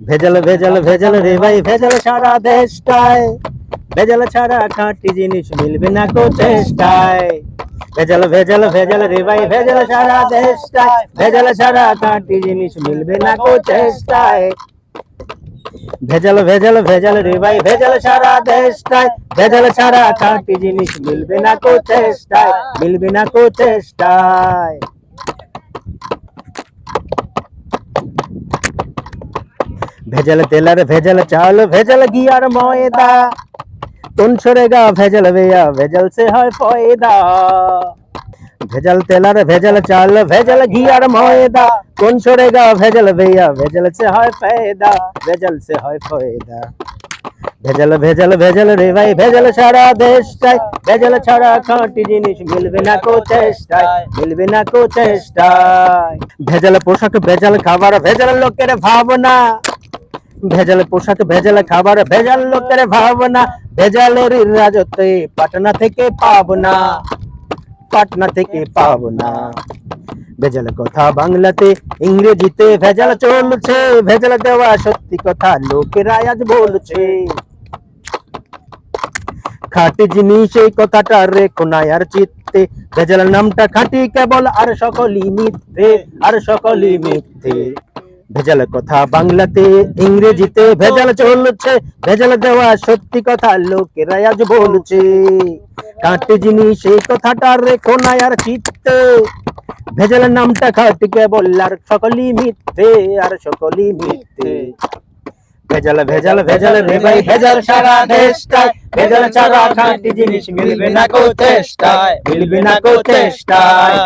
ভেজাল ভেজাল ভেজাল রে ভাই ভেজাল সারা দেশটায়, ভেজাল ছাড়া খাঁটি জিনিস মিলবে না কো চেষ্টায়। ভেজাল ভেজাল ভেজাল রে ভাই ভেজাল সারা দেশটায়, ভেজাল ছাড়া খাঁটি জিনিস মিলবে না কো চেষ্টায়। ভেজাল ভেজাল ভেজাল রে ভাই ভেজাল সারা দেশটায়, ভেজাল ছাড়া খাঁটি জিনিস মিলবে না কো চেষ্টায়, মিলবে না কো চেষ্টায়। ভেজাল তেল আর ভেজাল চাল, ভেজাল ঘি আর ময়দা, कौन छोड़ेगा भेजल भैया, भेजल से है फायदा। भेजल तेल और भेजल चाल, भेजल घी और मैदा, कौन छोड़ेगा भेजल भैया, भेजल से है फायदा, भेजल से है फायदा। भेजल भेजल भेजल रे भाई भेजल सारा देशटाय, भेजल छाड़ा खाँटी जिनिस मिलबे ना को चेष्टाय, मिलबे ना को चेष्टाय। भेजल पोशाक भेजल खाबार, भेजल लोकेर भावना, ভেজাল পোশাক ভেজাল খাবার, ভেজাল লোকের ভাবনা, ভেজালের রাজত্বে পাটনা থেকে পাবনা, পাটনা থেকে পাবনা। ভেজাল কথা বাংলাতে ইংরেজিতে ভেজাল চলছে, ভেজাল দেওয়া সত্যি কথা লোকেরা আজ বলছে। খাঁটি জিনিস এই কথাটা রেখো না আর চিত্তে, ভেজাল নামটা খাঁটি কেবল আর সকলই মিথ্যে, আর সকলই মিথ্যে। ভেজাল কথা বাংলাতে ইংরেজিতে ভেজাল চলছে, ভেজাল দেওয়া সত্যি কথা লোকেরা আজ বলছে। খাঁটি জিনিস এই কথাটা রেখো না আর চিত্তে, ভেজাল নামটা খাঁটি কেবল আর সকলই মিথ্যে, আর সকলই মিথ্যে। ভেজাল ভেজাল ভেজাল রে ভাই ভেজাল সারা দেশটায়, ভেজাল ছাড়া খাঁটি জিনিস মিলবে না কো চেষ্টায়, মিলবে না কো চেষ্টায়।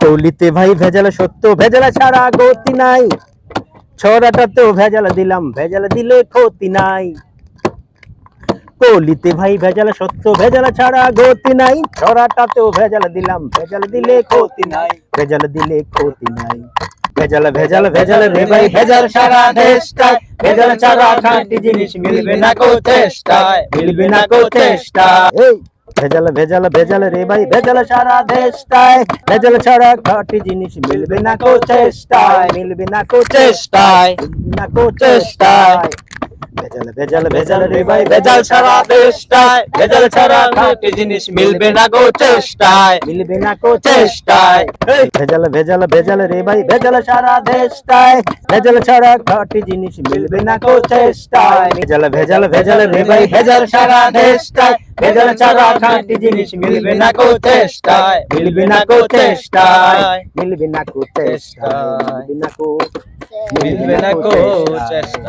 কৌলিতে ভাই ভেজাল সত্য, ভেজাল ছাড়া গতি নাই, ছড়াটাতেও ভেজাল দিলাম, ভেজাল দিলে ক্ষতি নাই। কলিতে ভাই ভেজাল সত্য, ভেজাল ছাড়া গতি নাই, ছড়াটাতেও ভেজাল দিলাম, ভেজাল দিলে ক্ষতি নাই, ভেজাল দিলে ক্ষতি নাই। ভেজাল ভেজাল ভেজাল রে ভাই ভেজাল সারা দেশটায়, ভেজাল ছাড়া খাঁটি জিনিস মিলবে না কো চেষ্টায়, মিলবে না কো চেষ্টায়। ভেজাল ভেজাল ভেজাল রে ভাই ভেজাল সারা দেশটায়, ভেজাল ছাড়া খাঁটি জিনিস মিলবে না কো চেষ্টায়, মিলবে না কো চেষ্টায়, মিলবে না কো চেষ্টায়। ভেজাল ভেজাল ভেজাল রে ভাই ভেজাল সারা দেশটায়, ভেজাল ছাড়া খাঁটি জিনিস মিলবে না কো চেষ্টায়, মিলবে না কো চেষ্টায়। ভেজাল ভেজাল ভেজাল রে ভাই ভেজাল সারা দেশটায়, ভেজাল ছাড়া খাঁটি জিনিস মিলবে না কো চেষ্টায়। ভেজাল ভেজাল ভেজাল রে ভাই ভেজাল সারা দেশটায়, ভেজাল ছাড়া খাঁটি জিনিস মিলবে না কো চেষ্টায়, মিলবে না কো চেষ্টায়, মিলবে না কো চেষ্টায়, মিলবে না কো, মিলবে না কো চেষ্টায়।